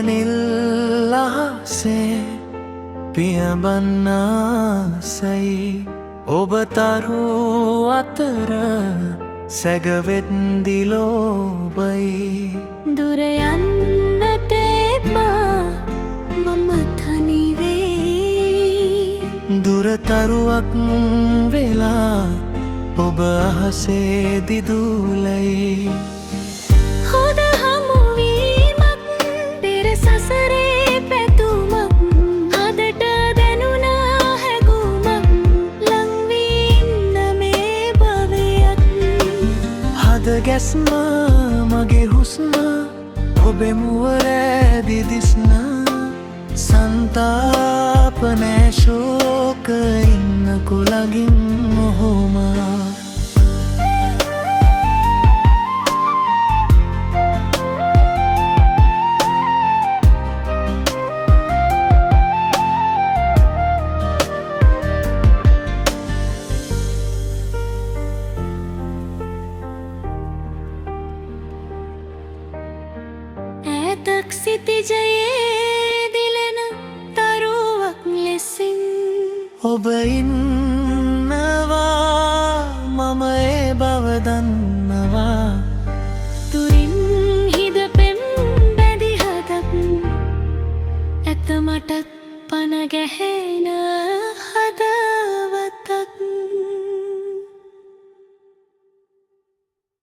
නිල්ලහසේ පියඹන්නාසයි ඔබ තරු අතර සැගවෙද්දිලෝබයි දුර යන්නට එපා මම තනිවේ දුරතරුවක් වෙලා ඔබ අහසේ දිදුලයි හොඳ හමුවීමක් පෙර සසරේ පැතුමක් හදට දැනුණා හැඟුමක් ලංවී ඉන්න මේ භවයත් හද ගැස්ම මගේ හුස්ම ඔබේ මුව රැදි දිස්න සන්තාප නෑ ශෝක ඉන්නකු ළඟින් ඔහොම ඈතක් සිතිජයේ දිලෙන තරුවක් ලෙසින් ඔබ ඉන්න